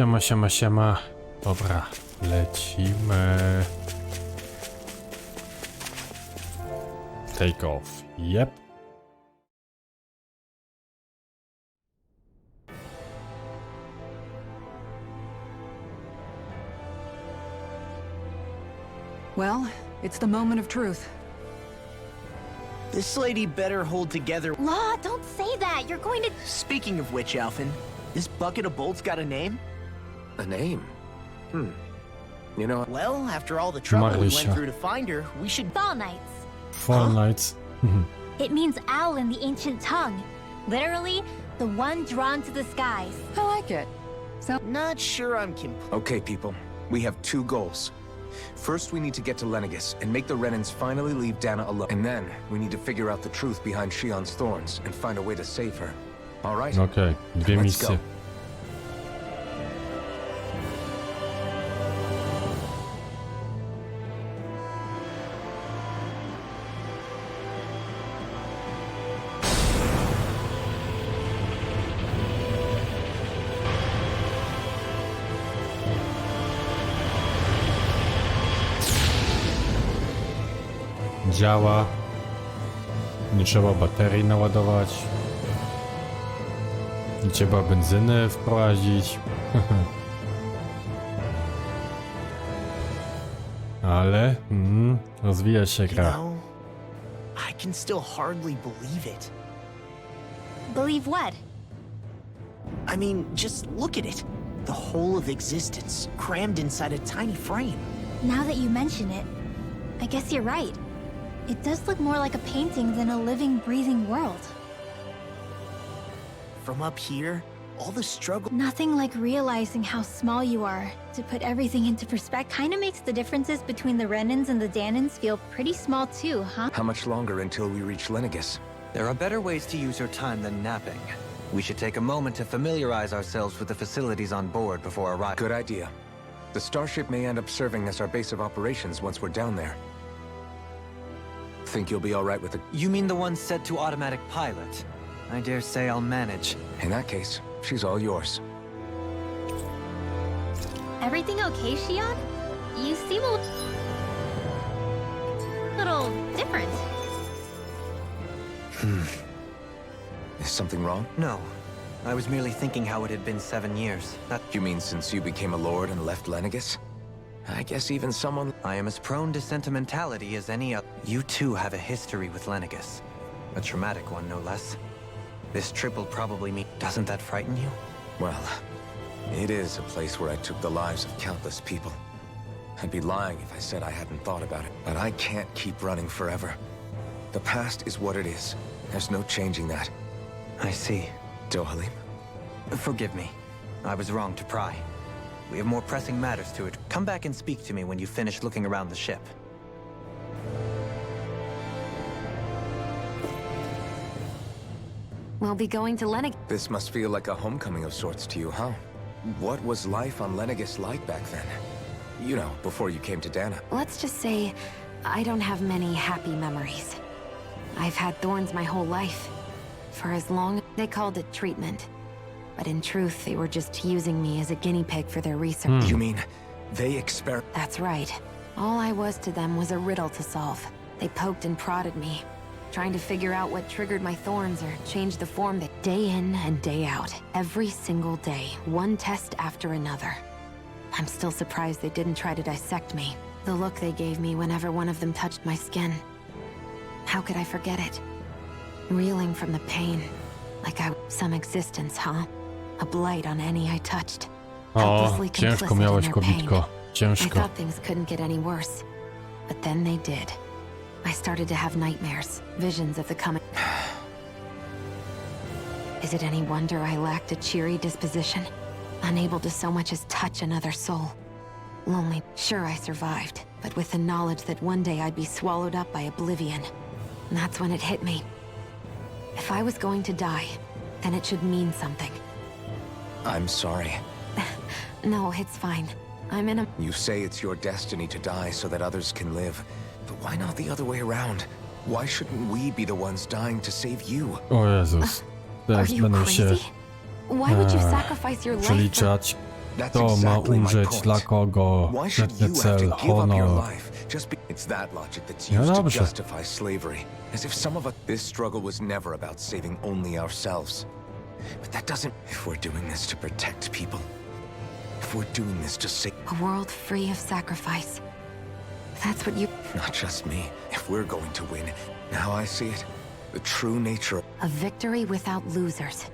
Siema, siema, siema. Dobra, lecimy. Take off. Yep. Well, it's the moment of truth. This lady better hold together. Law, don't say that. You're going to... Speaking of which, Alphen, this bucket of bolts got a name? A name? You know, Well, after all the trouble we Marysia. went through to find her, we should... Falneitz. Falneitz. It means owl in the ancient tongue. Literally, the one drawn to the skies. I like it. Not sure I'm okay, people. We have two goals. First, we need to get to Lenegis and make the Renans finally leave Dahna alone. And then, we need to figure out the truth behind Shion's thorns and find a way to save her. All right? Okej, dwie Let's misje. go. Działa. Nie trzeba baterii naładować. Nie trzeba benzyny wprowadzić. Ale rozwija się You gra. know, I can still hardly believe it. Believe what? I mean, just look at it. The whole of existence, crammed inside a tiny frame. Now that you mention it, I guess you're right. It does look more like a painting than a living, breathing world. From up here, all the struggle... Nothing like realizing how small you are. To put everything into perspective, kind of makes the differences between the Renans and the Dahnans feel pretty small too, huh? How much longer until we reach Lenegis? There are better ways to use your time than napping. We should take a moment to familiarize ourselves with the facilities on board before arriving. Good idea. The Starship may end up serving as our base of operations once we're down there. Think you'll be all right with it? You mean the one set to automatic pilot? I dare say I'll manage. In that case, she's all yours. Everything okay, Shion? You seem a little different. Is something wrong? No. I was merely thinking how it had been 7 years. That You mean since you became a lord and left Lenegis? I guess even someone... I am as prone to sentimentality as any other. You too have a history with Lenegis. A traumatic one, no less. This trip will probably mean... Doesn't that frighten you? Well, it is a place where I took the lives of countless people. I'd be lying if I said I hadn't thought about it. But I can't keep running forever. The past is what it is. There's no changing that. I see. Dohalim? Forgive me. I was wrong to pry. We have more pressing matters to it. Come back and speak to me when you finish looking around the ship. We'll be going to Lenegis. This must feel like a homecoming of sorts to you, huh? What was life on Lenegis like back then? You know, before you came to Dahna. Let's just say, I don't have many happy memories. I've had thorns my whole life. For as long... They called it treatment. But in truth, they were just using me as a guinea pig for their research. You mean, they That's right. All I was to them was a riddle to solve. They poked and prodded me, trying to figure out what triggered my thorns or changed the form that... Day in and day out, every single day, one test after another. I'm still surprised they didn't try to dissect me. The look they gave me whenever one of them touched my skin. How could I forget it? Reeling from the pain, like some existence, huh? A blight on any I touched. O, Helplessly ciężko complicit in miałeś, their pain. kobietko. I Ciężko. thought things couldn't get any worse, but then they did. I started to have nightmares, visions of the coming. Is it any wonder I lacked a cheery disposition? Unable to so much as touch another soul. Lonely. Sure, I survived, but with the knowledge that one day I'd be swallowed up by oblivion. And that's when it hit me. If I was going to die, then it should mean something. I'm sorry. No, it's fine. I'm in a... You say it's your destiny to die so that others can live. But why not the other way around? Why shouldn't we be the ones dying to save you? O Jezus. Are Teraz you będą się crazy? Why would you sacrifice your life for... przeliczać That's Kto ma exactly my umrzeć, point. dla kogo, Why should konkretny you have cel, to give up your honor. life just it's that logic that's No used to dobrze. justify slavery. As if some of us... This struggle was never about saving only ourselves. But that doesn't... If we're doing this to protect people, if we're doing this to save... A world free of sacrifice. That's what you... Not just me. If we're going to win, now I see it. The true nature... A victory without losers.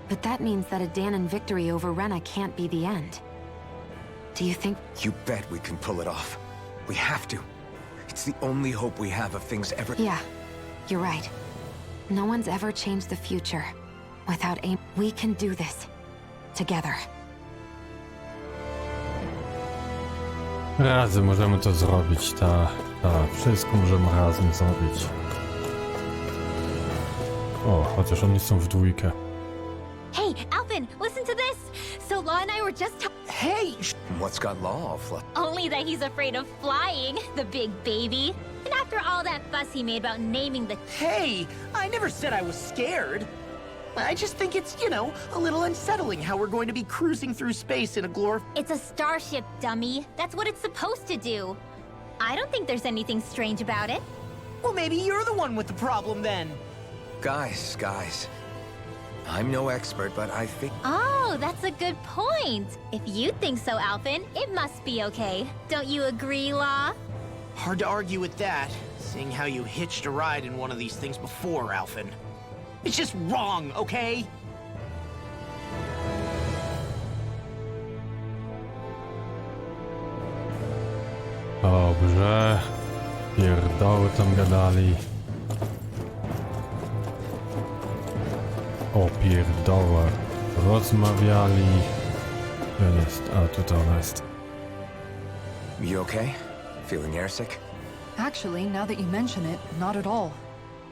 But that means that a Dahnan victory over Rena can't be the end. Do you think... You bet we can pull it off. We have to. It's the only hope we have of things ever... Yeah, you're right. No one's ever changed the future without aim. We can do this. Together. Razem możemy to zrobić, wszystko możemy razem zrobić. O, chociaż oni są w dwójkę. Hey, Alvin, listen to this! So Law and I were just Hey! What's got Law all only that he's afraid of flying, the big baby. And after all that fuss he made about naming the... Hey! I never said I was scared. I just think it's, you know, a little unsettling how we're going to be cruising through space in a It's a starship, dummy. That's what it's supposed to do. I don't think there's anything strange about it. Well, maybe you're the one with the problem then. Guys. I'm no expert, but I think... Oh, that's a good point. If you think so, Alvin, it must be okay. Don't you agree, Law? Hard to argue with that, seeing how you hitched a ride in one of these things before, Alvin. It's just wrong, okay? Dobrze. Pierdoły tam gadali. O pierdołach rozmawiali. Gdzie jest? A, tutaj ona jest. You okay? Feeling airsick? Actually, now that you mention it, not at all.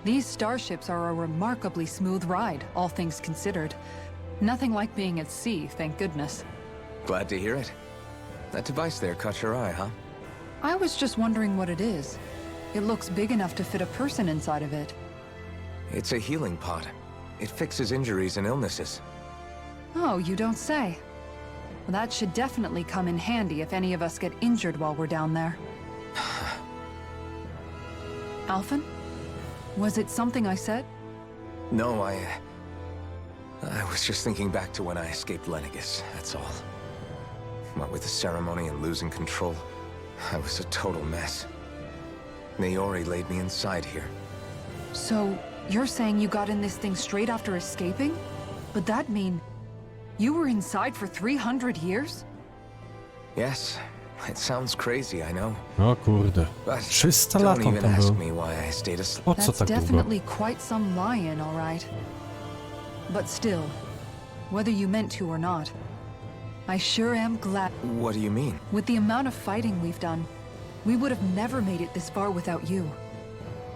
These starships are a remarkably smooth ride, all things considered. Nothing like being at sea, thank goodness. Glad to hear it. That device there caught your eye, huh? I was just wondering what it is. It looks big enough to fit a person inside of it. It's a healing pod. It fixes injuries and illnesses. Oh, you don't say. Well, that should definitely come in handy if any of us get injured while we're down there. Alphen? Was it something I said? No, I was just thinking back to when I escaped Lennigus, that's all. What with the ceremony and losing control, I was a total mess. Naori laid me inside here. So, you're saying you got in this thing straight after escaping? But that'd mean... you were inside for 300 years? Yes, it sounds crazy, I know. O kurde. But 300 lat don't on even tam ask był. me why I stayed asleep. Po co That's tak długo? definitely quite some lie-in, all right. But still, whether you meant to or not, I sure am glad. What do you mean? With the amount of fighting we've done, we would have never made it this far without you.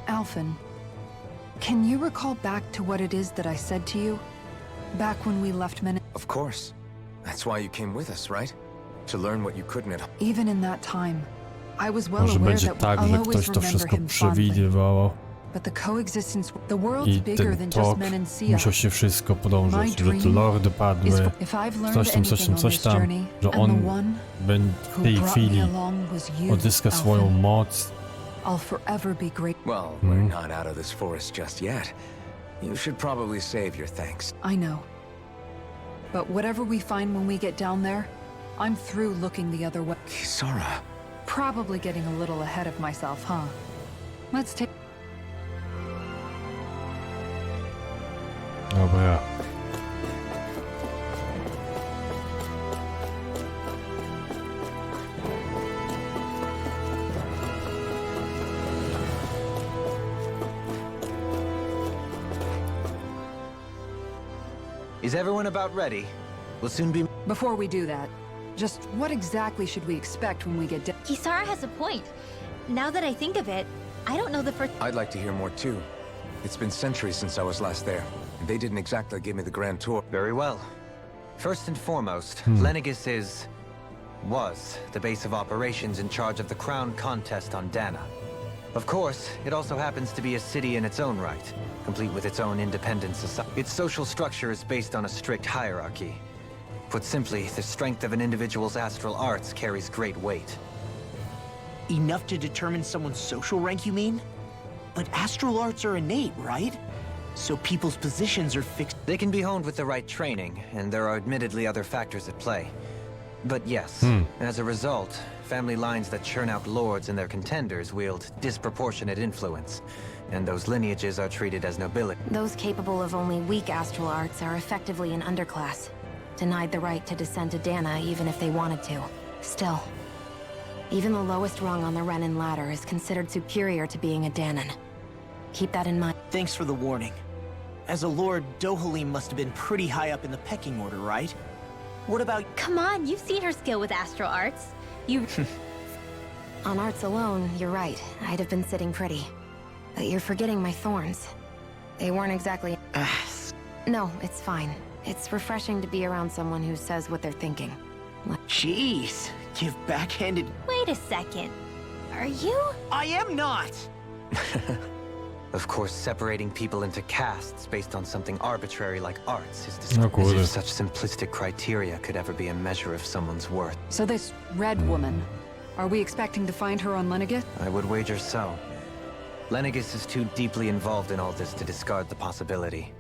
Alphen, can you recall back to what it is that I said to you? Back when we left Of course. That's why you came with us, right? To learn what you couldn't at home. Even in that time, I was well Może aware będzie that tak, I'll że always ktoś to remember wszystko him fondly. przewidywał But the coexistence, the world's i bigger ten than just tok men and sea. musiał się wszystko podążać, My że te dream lordy padły, If I've learned coś tam, anything on this coś tam, journey, że and on the one w who tej brought chwili me along was you, odzyska swoją Alphen. moc. I'll forever be great. Well, we're not out of this forest just yet. You should probably save your thanks. I know. But whatever we find when we get down there, I'm through looking the other way. Kisara. Probably getting a little ahead of myself, huh? Let's take... Dobra. Is everyone about ready? We'll soon be... Before we do that, just what exactly should we expect when we get down? Kisara has a point. Now that I think of it, I don't know the first... I'd like to hear more too. It's been centuries since I was last there. And they didn't exactly give me the grand tour. Very well. First and foremost, Lennigus was the base of operations in charge of the crown contest on Dahna. Of course, it also happens to be a city in its own right, complete with its own independent society. Its social structure is based on a strict hierarchy. Put simply, the strength of an individual's astral arts carries great weight. Enough to determine someone's social rank, you mean? But astral arts are innate, right? So people's positions are fixed. They can be honed with the right training, and there are admittedly other factors at play. But yes, as a result, family lines that churn out lords and their contenders wield disproportionate influence, and those lineages are treated as nobility. Those capable of only weak astral arts are effectively an underclass, denied the right to descend to Dahna even if they wanted to. Still, even the lowest rung on the Renan ladder is considered superior to being a Dahnan. Keep that in mind. Thanks for the warning. As a lord, Dohalim must have been pretty high up in the pecking order, right? What about... Come on, you've seen her skill with astral arts. You... On arts alone, you're right. I'd have been sitting pretty. But you're forgetting my thorns. They weren't exactly... No, it's fine. It's refreshing to be around someone who says what they're thinking. Jeez, give backhanded... Wait a second. Are you? I am not! Of course, separating people into castes based on something arbitrary like arts is as if such simplistic criteria could ever be a measure of someone's worth. So this red woman, are we expecting to find her on Lenegith? I would wager so. Lenegis is too deeply involved in all this to discard the possibility.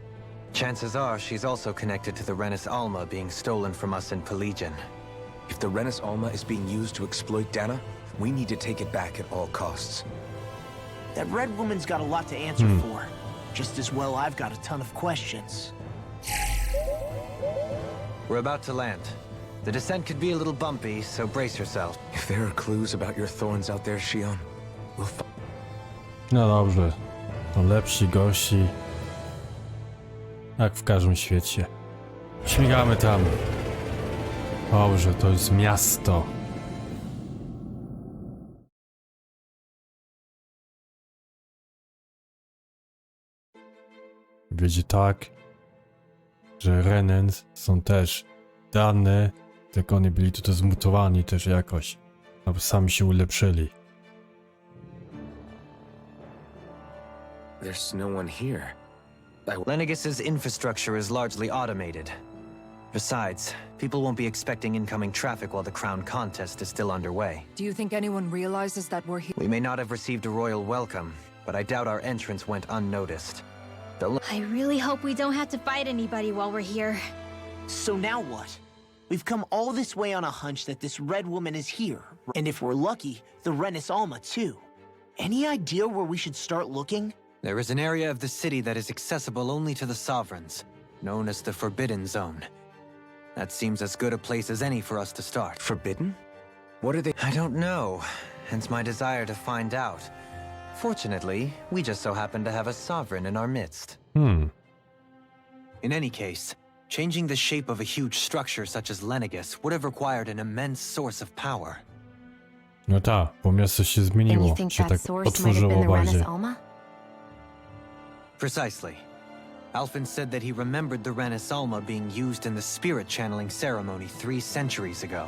Chances are she's also connected to the Renis Alma being stolen from us in Pelegion. If the Renis Alma is being used to exploit Dahna, we need to take it back at all costs. That red woman's got a lot to answer for. Just as well I've got a ton of questions. We're about to land. The descent could be a little bumpy, so brace yourself. If there are clues about your thorns out there, Shion, we'll find... No dobrze. To lepsi, gorsi. Jak w każdym świecie. Śmigamy tam. Dobrze, to jest miasto. Wiedzie tak, że Renens są też dane, tylko oni byli tutaj zmutowani też jakoś, aby sami się ulepszyli. There's no one here. Lenegis's infrastructure is largely automated. Besides, people won't be expecting incoming traffic while the crown contest is still underway. Do you think anyone realizes that we're here? We may not have received a royal welcome, but I doubt our entrance went unnoticed. I really hope we don't have to fight anybody while we're here. So now what? We've come all this way on a hunch that this red woman is here. And if we're lucky, the Renis Alma too. Any idea where we should start looking? There is an area of the city that is accessible only to the sovereigns, known as the Forbidden Zone. That seems as good a place as any for us to start. Forbidden? What are they? I don't know, hence my desire to find out. Fortunately, we just so happen to have a sovereign in our midst. In any case, changing the shape of a huge structure such as Lenegis would have required an immense source of power. No tak, bo miasto się And you zmieniło, think się that tak source might have otworzyło been the bardziej. Renis Alma? Precisely. Alfin said that he remembered the Renis Alma being used in the spirit channeling ceremony 3 centuries ago.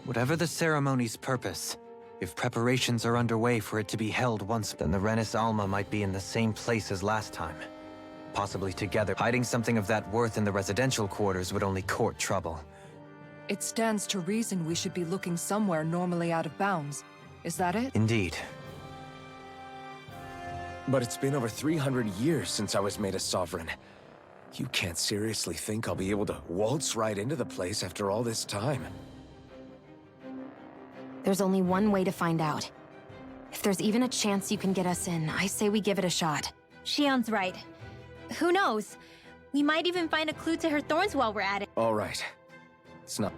Whatever the ceremony's purpose, if preparations are underway for it to be held once, then the Renis Alma might be in the same place as last time. Possibly together. Hiding something of that worth in the residential quarters would only court trouble. It stands to reason we should be looking somewhere normally out of bounds. Is that it? Indeed. But it's been over 300 years since I was made a sovereign. You can't seriously think I'll be able to waltz right into the place after all this time. There's only one way to find out. If there's even a chance you can get us in, I say we give it a shot. Shion's right. Who knows? We might even find a clue to her thorns while we're at it. All right. It's not...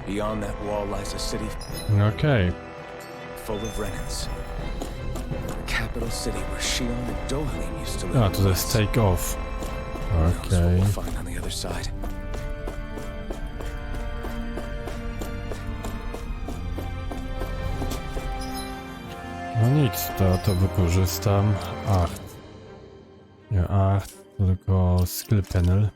Beyond that wall lies a city Okej. full of Renans. The capital city where Shion and Dohalim used to live. A, to jest take off. Who knows what Okej. we'll find on the other side. No nic, to wykorzystam. Ach. Nie ach, tylko skill panel.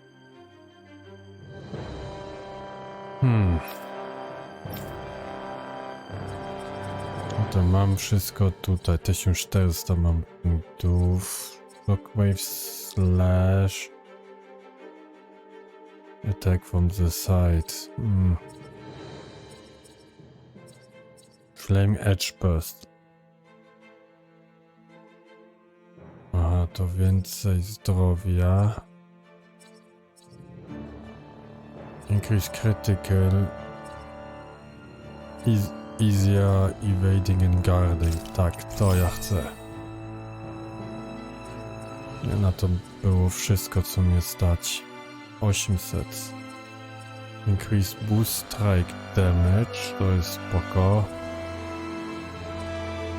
No to mam wszystko tutaj. 1400 mam punktów. Shockwave slash. Attack from the side. Flame Edge Burst. Aha, to więcej zdrowia. Increase critical. Easier evading and guarding. Tak, to ja chcę. Na to było wszystko, co mnie stać. 800. Increase boost strike damage. To jest spoko.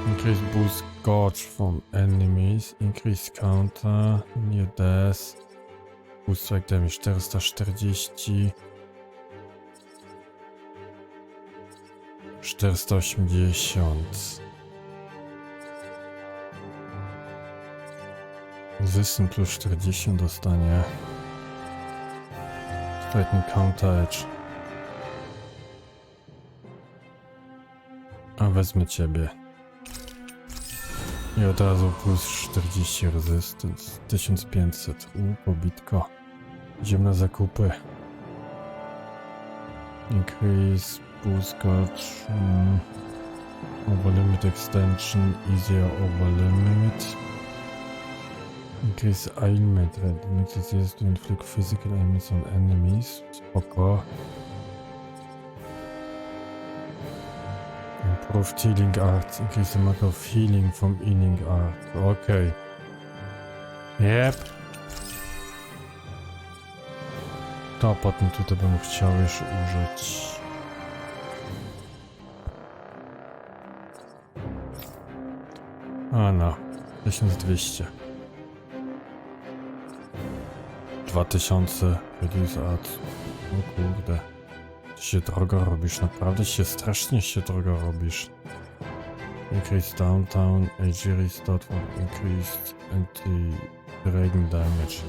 Increase boost gauge from enemies. Increase counter. Nie des. Boost strike damage 440. 480. Zysyn plus 40 dostanie. Threaten counter edge. A wezmę ciebie. I od razu plus 40 resistance. 1500. Pobitko. Idziemy na zakupy. Increase boost gauge. Over limit extension. Easier over limit. Increase ailment rate. Makes it easier to inflict physical ailments on enemies. Spoko. Improved healing arts. Increase the amount of healing from healing art. Okay. Yep. To potem tutaj bym chciał już użyć. A no. 1200. 2000. Reduce art. O kurde. Ty się drogo robisz. Naprawdę strasznie się drogo robisz. Increase downtown. AG restart for increased anti-dragon damage.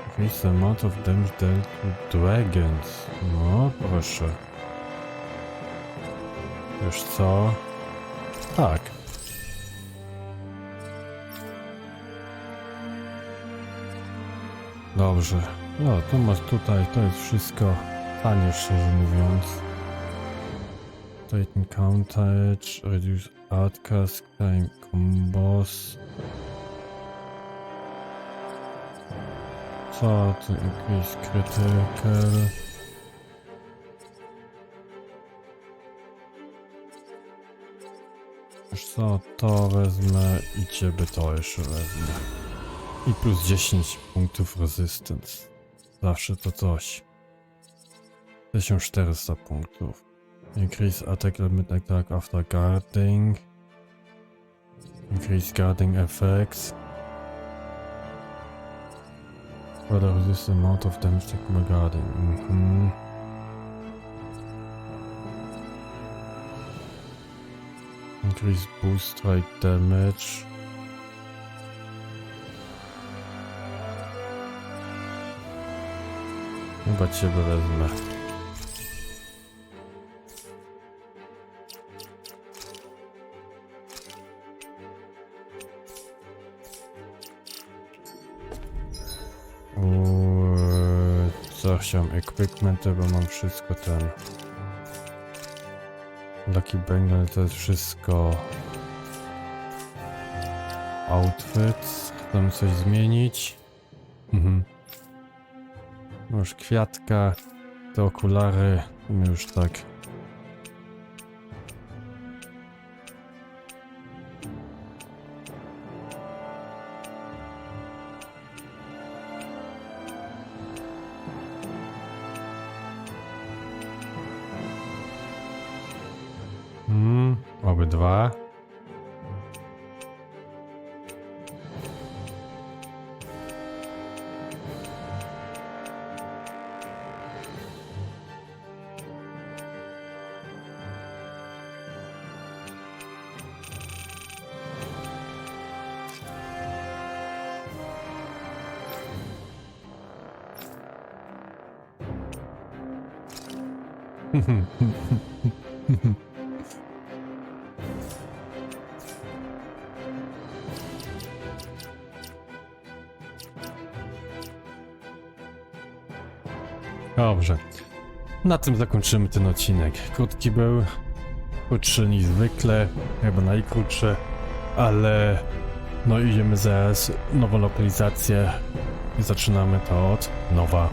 Increase the amount of damage dealt to dragons. No proszę. Wiesz co? Tak. Dobrze. No, to masz tutaj, to jest wszystko tanie, szczerze mówiąc. Titan countage, reduce outcast, time combos. Co tu? Increase critical. Wiesz co, to wezmę i ciebie to jeszcze wezmę. I plus 10 punktów resistance. Zawsze to coś. 1400 punktów. Increase attack limit attack after guarding. Increase guarding effects. Further resist the amount of damage taken by guarding. Increase boost strike damage. Chyba ciebie wezmę. Co chciałem? Equipmenty, bo mam wszystko ten. Lucky Bengal to jest wszystko. Outfit. Chcemy coś zmienić. Już kwiatka, te okulary, już tak. Obydwa. Dobrze. Na tym zakończymy ten odcinek. Krótki był, krótszy niż zwykle, chyba najkrótszy, ale no idziemy zaraz nową lokalizację i zaczynamy to od nowa.